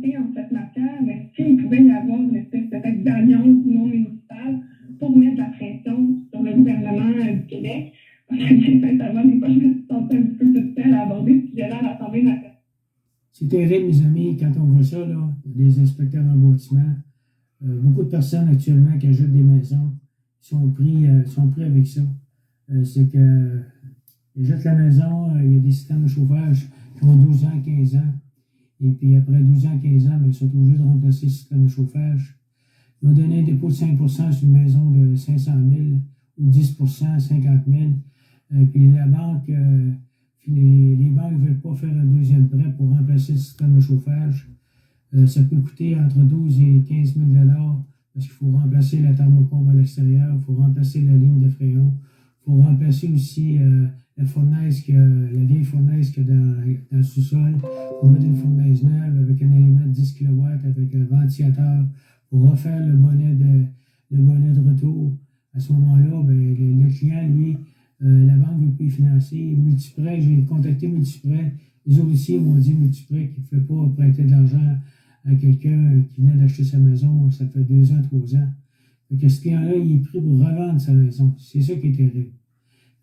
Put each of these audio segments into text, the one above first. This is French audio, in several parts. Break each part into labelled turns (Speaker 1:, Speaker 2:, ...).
Speaker 1: santé en cette matière, est-ce qu'il pourrait y avoir une espèce peut-être d'alliance non municipale pour mettre la pression sur le gouvernement du Québec? Parce que sincèrement, des fois, je me suis sentie un petit peu toute seule à aborder ce sujet-là à l'Assemblée nationale.
Speaker 2: C'est terrible, mes amis, quand on voit ça, là, les inspecteurs en bâtiment. Beaucoup de personnes actuellement qui achètent des maisons sont pris avec ça. C'est que ils jettent la maison, il y a des systèmes de chauffage qui ont 12 ans, 15 ans. Et puis après 12 ans, 15 ans, ils sont obligés de remplacer le système de chauffage. Ils ont donné un dépôt de 5 % sur une maison de 500 000 ou 10 %, 50 000. Puis la banque, les banques ne veulent pas faire un deuxième prêt pour remplacer le système de chauffage. Ça peut coûter entre 12 et 15 000 parce qu'il faut remplacer la thermopompe à l'extérieur, il faut remplacer la ligne de fréon, il faut remplacer aussi la fournaise, la vieille fournaise qu'il y a dans le sous-sol. Il faut mettre une fournaise neuve avec un élément de 10 kW, avec un ventilateur pour refaire le bonnet de retour. À ce moment-là, le client, lui, la banque veut plus financer. Multiprêt, j'ai contacté Multiprêt. Les autres aussi m'ont dit Multiprêt qu'il ne fait pas prêter de l'argent à quelqu'un qui venait d'acheter sa maison, ça fait 2 ans, 3 ans. Fait que ce client-là, il est pris pour revendre sa maison. C'est ça qui est terrible.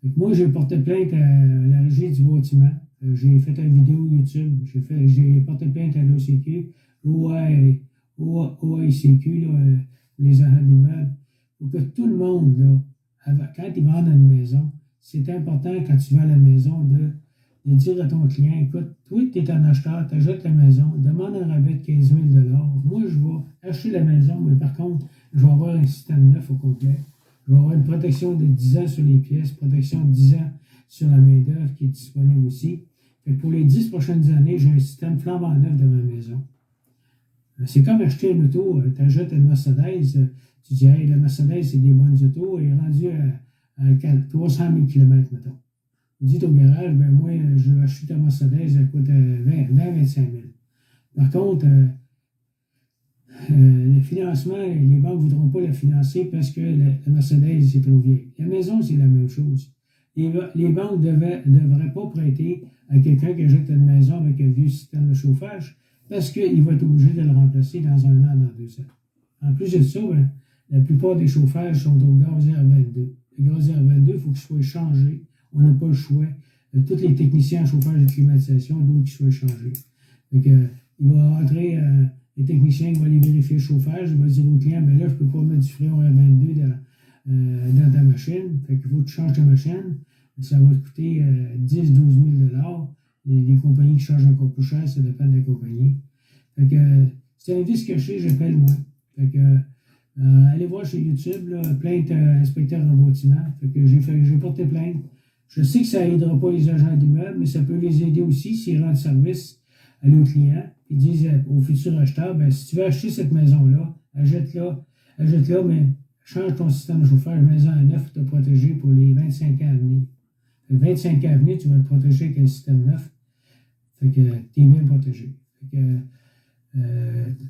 Speaker 2: Fait que moi, j'ai porté plainte à la Régie du bâtiment. J'ai fait une vidéo YouTube. J'ai porté plainte à l'OCQ, OICQ, les agents d'immeubles, pour que tout le monde, là, quand ils vendent une maison, c'est important quand tu vends la maison de dire à ton client, écoute, toi, tu es un acheteur, tu achètes la maison, demande un rabais de 15 000 $. Moi, je vais acheter la maison, mais par contre, je vais avoir un système neuf au complet. Je vais avoir une protection de 10 ans sur les pièces, protection de 10 ans sur la main-d'œuvre qui est disponible aussi. Fait que pour les 10 prochaines années, j'ai un système flambant neuf de ma maison. C'est comme acheter une auto, tu achètes une Mercedes, tu dis, hey, la Mercedes, c'est des bonnes autos, elle est rendue à 300 000 km, mettons. Vous dites au garage, moi, je vais acheter ta Mercedes, elle coûte 20-25 000. Par contre, le financement, les banques ne voudront pas la financer parce que la Mercedes, c'est trop vieille. La maison, c'est la même chose. Les banques ne devraient pas prêter à quelqu'un qui achète une maison avec un vieux système de chauffage parce qu'il va être obligé de le remplacer dans 1 an, dans 2 ans. En plus de ça, la plupart des chauffages sont au gaz R22. Le gaz R22, il faut qu'il soit changé. On n'a pas le choix. Tous les techniciens en chauffage et climatisation doivent qu'ils soient changés. Donc, il va rentrer les techniciens qui vont aller vérifier le chauffage. Il va dire au client, là, je ne peux pas mettre du fréon R22 dans ta machine. Fait qu'il faut que tu changes ta machine. Ça va te coûter 10 12 000 $. Les compagnies qui changent encore plus cher, ça dépend de la compagnie. Fait que c'est un vice caché, j'appelle moi. Fait que allez voir sur YouTube, là, plainte inspecteur en bâtiment. Fait que j'ai porté plainte. Je sais que ça n'aidera pas les agents d'immeubles, mais ça peut les aider aussi s'ils rendent service à nos clients. Ils disent aux futurs acheteurs, si tu veux acheter cette maison-là, achète-la, mais change ton système de chauffage, maison à neuf, pour te protéger pour les 25 ans à venir. Les 25 ans à venir, tu vas te protéger avec un système neuf. Fait que tu es bien protégé. Fait que,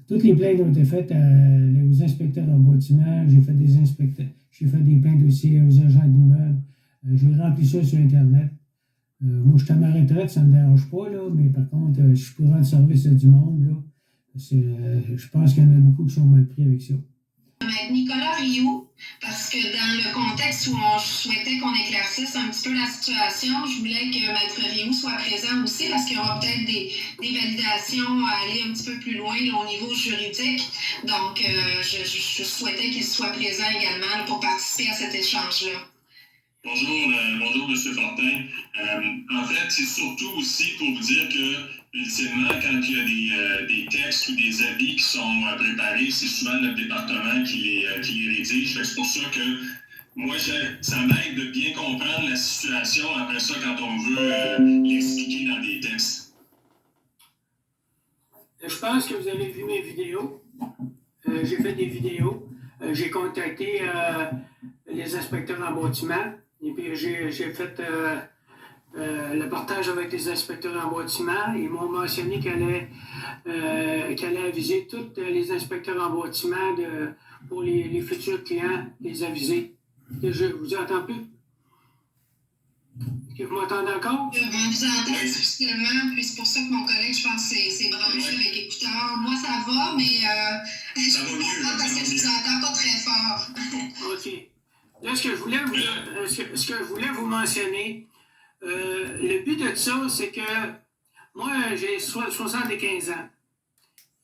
Speaker 2: toutes les plaintes ont été faites aux inspecteurs en bâtiment. J'ai fait des plaintes aussi aux agents d'immeubles. J'ai rempli ça sur Internet. Moi, je suis à ma retraite, ça ne me dérange pas, là, mais par contre, je peux rendre service à du monde. Là. Je pense qu'il y en a beaucoup qui sont mal pris avec ça.
Speaker 3: Avec Nicolas Rioux, parce que dans le contexte où on souhaitait qu'on éclaircisse un petit peu la situation, je voulais que Maître Rioux soit présent aussi, parce qu'il y aura peut-être des validations à aller un petit peu plus loin là, au niveau juridique. Donc, je souhaitais qu'il soit présent également là, pour participer à cet échange-là.
Speaker 4: Bonjour, M. Fortin. En fait, c'est surtout aussi pour vous dire que, ultimement, quand il y a des textes ou des avis qui sont préparés, c'est souvent notre département qui les rédige. C'est pour ça que moi, ça m'aide de bien comprendre la situation après ça quand on veut l'expliquer dans des textes.
Speaker 2: Je pense que vous avez vu mes vidéos. J'ai fait des vidéos. J'ai contacté les inspecteurs en bâtiment. Et puis, j'ai fait le partage avec les inspecteurs en bâtiment. Ils m'ont mentionné qu'elle allait aviser tous les inspecteurs en bâtiment pour les futurs clients, les aviser. Je vous entends plus. Vous m'entendez encore?
Speaker 3: On vous entend difficilement, puis c'est pour ça que mon collègue, je pense, c'est branché avec écouteurs. Moi, ça va, mais
Speaker 4: Ça va mieux, là,
Speaker 3: parce
Speaker 4: ça
Speaker 3: que
Speaker 4: va
Speaker 3: je
Speaker 4: mieux.
Speaker 3: vous entends pas très fort.
Speaker 2: OK. Là, ce que je voulais vous mentionner, le but de ça, c'est que moi, j'ai 75 ans.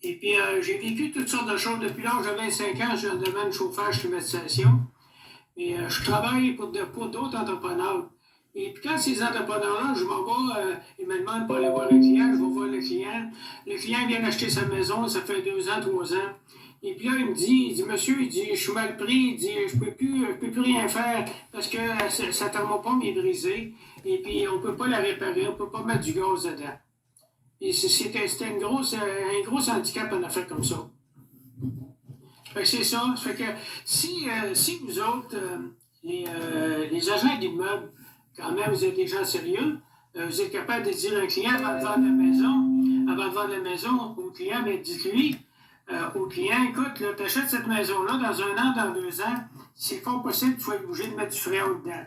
Speaker 2: Et puis, j'ai vécu toutes sortes de choses. Depuis l'âge de 25 ans, j'ai un domaine de chauffage climatisation. Et je travaille pour d'autres entrepreneurs. Et puis quand ces entrepreneurs-là, je m'en vais, ils me demandent pour aller voir le client, je vais voir le client. Le client vient d'acheter sa maison, ça fait 2 ans, 3 ans. Et puis là, il dit, monsieur, il dit, je suis mal pris, il dit, je peux plus rien faire parce que sa thermopompe est brisée. Et puis, on peut pas la réparer, on peut pas mettre du gaz dedans. Et c'était un gros handicap en affaire comme ça. Fait que c'est ça. Ça fait que si vous autres, les agents d'immeubles, quand même, vous êtes des gens sérieux, vous êtes capable de dire à un client avant de vendre la maison au client, bien, dites-lui au client, écoute, tu achètes cette maison-là dans 1 an, dans 2 ans, c'est fort possible que tu sois obligé de mettre du fréon dedans.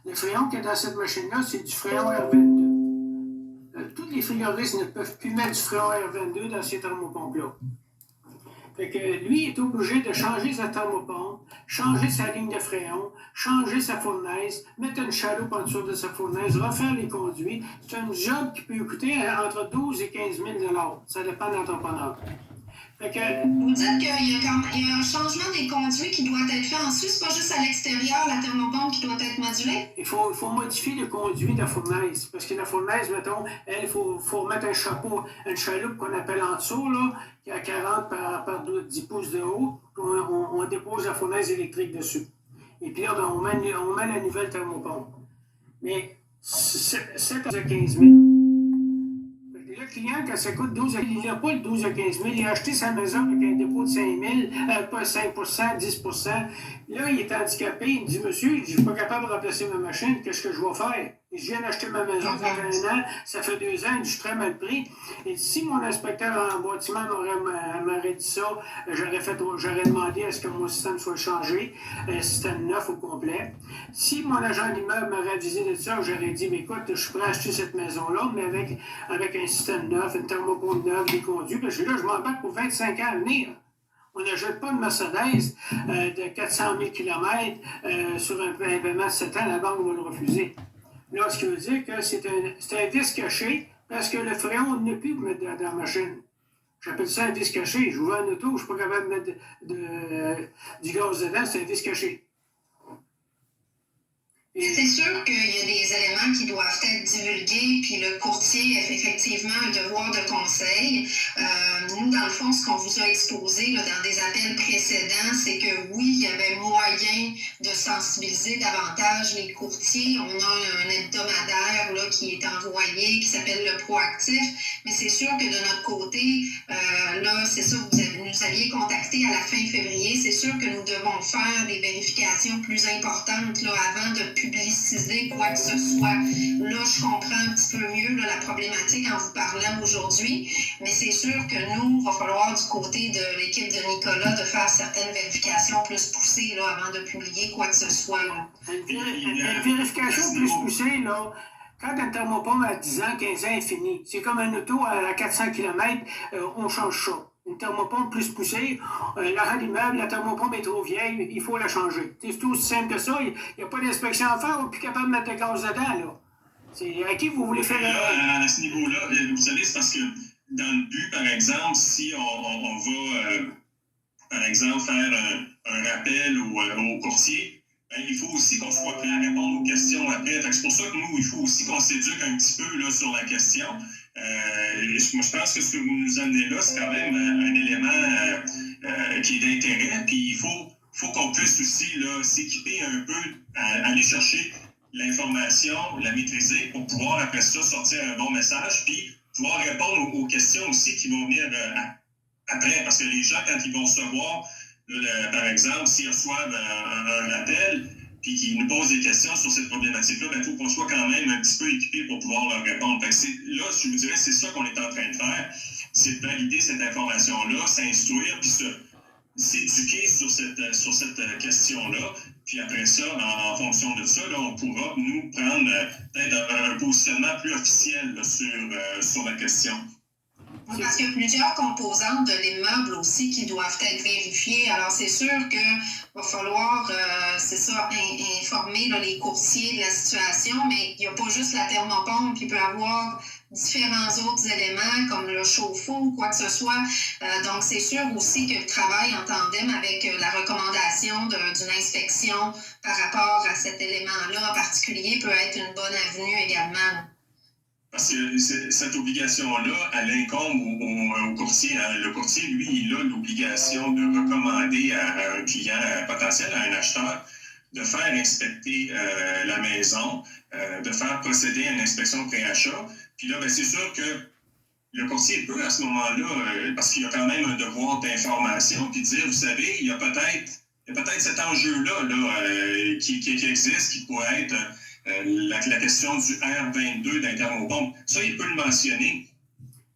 Speaker 2: Le fréon qu'il y a dans cette machine-là, c'est du fréon R22. Tous les frigoristes ne peuvent plus mettre du fréon R22 dans ces thermopompes-là. Fait que lui est obligé de changer sa thermopompe, changer sa ligne de fréon, changer sa fournaise, mettre une chaloupe en dessous de sa fournaise, refaire les conduits. C'est un job qui peut coûter entre 12 et 15 000 $. Ça dépend de l'entrepreneur. Fait que,
Speaker 3: Vous dites qu'il y a un changement des conduits qui doit être fait ensuite. C'est pas juste à l'extérieur, la thermopompe qui doit être modulée?
Speaker 2: il faut modifier le conduit de la fournaise. Parce que la fournaise, mettons, il faut mettre un chapeau, une chaloupe qu'on appelle en dessous, là, qui est à 40 par 10 pouces de haut. Puis on dépose la fournaise électrique dessus. Et puis là, on met la nouvelle thermopompe. Mais c'est à 15 000. Le client, quand ça coûte 12 à 15 000, il n'a pas le 12 à 15 000. Il a acheté sa maison avec un dépôt de 5 000, pas 5 10 Là, il est handicapé. Il me dit, monsieur, je ne suis pas capable de remplacer ma machine. Qu'est-ce que je vais faire? Je viens d'acheter ma maison, ça fait 1 an, ça fait 2 ans, je suis très mal pris. Et si mon inspecteur en bâtiment m'aurait dit ça, j'aurais demandé à ce que mon système soit changé, système neuf au complet. Si mon agent d'immeuble m'aurait avisé de ça, j'aurais dit, mais écoute, je suis prêt à acheter cette maison-là, mais avec un système neuf, une thermopompe neuve, des conduits, parce que là, je m'embarque pour 25 ans à venir. On n'achète pas une Mercedes de 400 000 km sur un paiement de 7 ans, la banque va le refuser. Là, ce qui veut dire que c'est un vice caché parce que le fréon n'est plus pour mettre dans la machine. J'appelle ça un vice caché. Je ouvre un auto, je ne suis pas capable de mettre du gaz dedans, c'est un vice caché.
Speaker 3: C'est sûr qu'il y a des éléments qui doivent être divulgués, puis le courtier a effectivement un devoir de conseil. Nous, dans le fond, ce qu'on vous a exposé là, dans des appels précédents, c'est que oui, il y avait moyen de sensibiliser davantage les courtiers. On a un hebdomadaire là, qui est envoyé, qui s'appelle le Proactif, mais c'est sûr que de notre côté, là, c'est ça, vous nous aviez contacté à la fin février, c'est sûr que nous devons faire des vérifications plus importantes là, avant de publiciser quoi que ce soit. Là, je comprends un petit peu mieux là, la problématique en vous parlant aujourd'hui, mais c'est sûr que nous, il va falloir du côté de l'équipe de Nicolas de faire certaines vérifications plus poussées là, avant de publier quoi que ce soit. Là.
Speaker 2: Une vérification plus poussée, là, quand un thermopompe à 10 ans, 15 ans est fini, c'est comme un auto à 400 km, on change ça. Une thermopompe plus poussée, l'agent d'immeuble, la thermopompe est trop vieille, il faut la changer. C'est tout aussi simple que ça, il n'y a pas d'inspection à faire, on n'est plus capable de mettre de gaz dedans, là. C'est à qui vous voulez faire
Speaker 4: à ce niveau-là, vous savez, c'est parce que dans le but, par exemple, si on va, par exemple, faire un rappel au courtier, ben, il faut aussi qu'on soit prêt à répondre aux questions après. C'est pour ça que nous, il faut aussi qu'on s'éduque un petit peu là, sur la question. Moi, je pense que ce que vous nous amenez là, c'est quand même un élément qui est d'intérêt. Puis il faut qu'on puisse aussi là, s'équiper un peu, aller chercher l'information, la maîtriser pour pouvoir après ça sortir un bon message, puis pouvoir répondre aux questions aussi qui vont venir après. Parce que les gens, quand ils vont recevoir, par exemple, s'ils reçoivent un appel, puis qu'ils nous posent des questions sur cette problématique-là, il faut qu'on soit quand même un petit peu équipé pour pouvoir leur répondre. Là, je vous dirais, c'est ça qu'on est en train de faire, c'est de valider cette information-là, s'instruire, puis s'éduquer sur cette question-là. Puis après ça, en fonction de ça, là, on pourra nous prendre peut-être un positionnement plus officiel là, sur la question.
Speaker 3: Parce qu'il y a plusieurs composantes de l'immeuble aussi qui doivent être vérifiées. Alors, c'est sûr qu'il va falloir, informer là, les courtiers de la situation, mais il n'y a pas juste la thermopompe, il peut y avoir différents autres éléments comme le chauffe-eau ou quoi que ce soit. Donc, c'est sûr aussi que le travail en tandem avec la recommandation d'une inspection par rapport à cet élément-là en particulier peut être une bonne avenue également.
Speaker 4: Parce que cette obligation-là, elle incombe au courtier. Hein. Le courtier, lui, il a l'obligation de recommander à un client potentiel, à un acheteur, de faire inspecter la maison, de faire procéder à une inspection pré-achat. Puis là, c'est sûr que le courtier peut, à ce moment-là, parce qu'il y a quand même un devoir d'information, puis dire, vous savez, il y a peut-être cet enjeu-là là, qui existe, qui pourrait être... la question du R22 d'un thermopompe, ça, il peut le mentionner.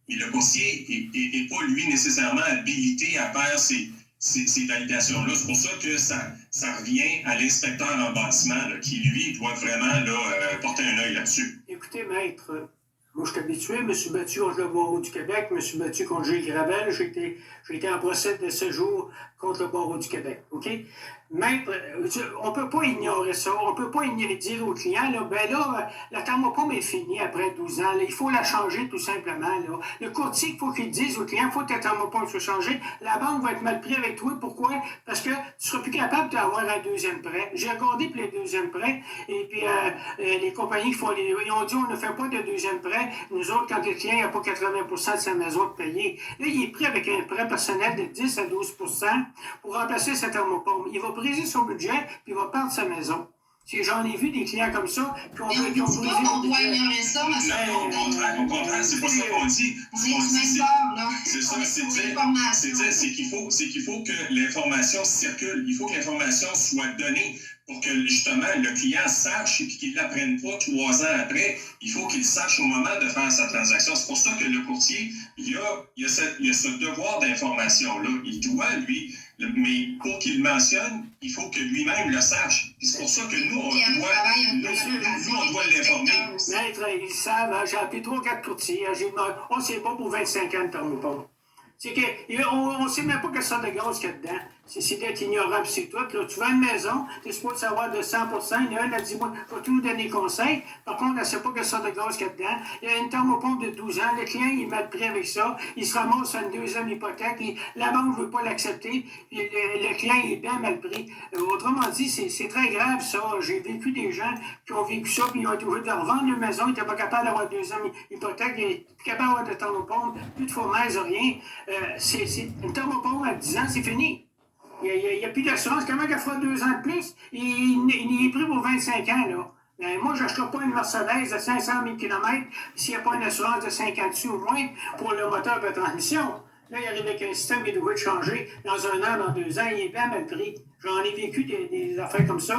Speaker 4: Mais le courtier n'est pas, lui, nécessairement habilité à faire ces validations-là. C'est pour ça que ça revient à l'inspecteur en bâtiment, là, qui, lui, doit vraiment là, porter un œil là-dessus.
Speaker 2: Écoutez, maître, moi, je suis habitué, je me suis battu contre le barreau du Québec, je me suis battu contre Gilles Gravel, j'ai été en procès de 7 jours contre le barreau du Québec, OK? Maître, on ne peut pas ignorer ça, on ne peut pas dire aux clients, là, la thermopompe est finie après 12 ans, là, il faut la changer tout simplement, là. Le courtier, il faut qu'il dise aux clients, il faut que ta thermopompe soit changée, la banque va être mal prise avec toi, pourquoi? Parce que tu ne seras plus capable d'avoir un deuxième prêt. J'ai regardé pour les deuxièmes prêts, et puis les compagnies ils ont dit, on ne fait pas de deuxième prêt, nous autres, quand le client n'a pas 80% de sa maison de payer, là, il est pris avec un prêt personnel de 10 à 12% pour remplacer sa thermopompe. Il va briser son budget, puis il va perdre sa maison. J'en ai vu des clients comme ça, puis on
Speaker 3: ne dit pas qu'on doit ignorer ça, mais ça
Speaker 4: au contraire, c'est pas ça qu'on dit. C'est ça, c'est qu'il faut que l'information circule, il faut que l'information soit donnée pour que justement le client sache et qu'il ne l'apprenne pas 3 ans après. Il faut qu'il sache au moment de faire sa transaction. C'est pour ça que le courtier, il y a ce devoir d'information-là. Il doit, lui, mais pour qu'il le mentionne, il faut que lui-même le sache. C'est pour ça que nous, on doit l'informer.
Speaker 2: Maître, ils savent, hein, j'ai appelé 3 ou 4 courtiers, j'ai demandé, c'est pas pour 25 ans de thermopompe. C'est qu'on ne sait même pas quelle sorte de gaz qu'il y a dedans. C'est d'être ignorant, puis c'est tout. Là, tu vas à une maison, tu es supposé savoir de 100%. Il y en a un, elle dit, moi, je vais tout nous donner des conseils. Par contre, elle ne sait pas quelle sorte de gaz qu'il y a dedans. Il y a une thermopompe de 12 ans. Le client, il est mal pris avec ça. Il se ramasse sur une deuxième hypothèque. La banque ne veut pas l'accepter. Le client est bien mal pris. Autrement dit, c'est très grave, ça. J'ai vécu des gens qui ont vécu ça, puis ils ont été obligés de revendre leur maison. Ils n'étaient pas capables d'avoir une deuxième hypothèque. Ils n'étaient plus capables d'avoir de thermopompe. Plus de fournaise, rien. C'est une thermopompe à 10 ans, c'est fini. Il n'y a plus d'assurance. Comment qu'elle fera 2 ans de plus? Il est pris pour 25 ans, là. Ben, moi, je n'achèterai pas une Mercedes de 500 000 km s'il n'y a pas une assurance de 50 sous au moins pour le moteur de transmission. Là, il arrive avec un système qui doit être changé dans 1 an, dans 2 ans. Il est bien mal pris. J'en ai vécu des affaires comme ça.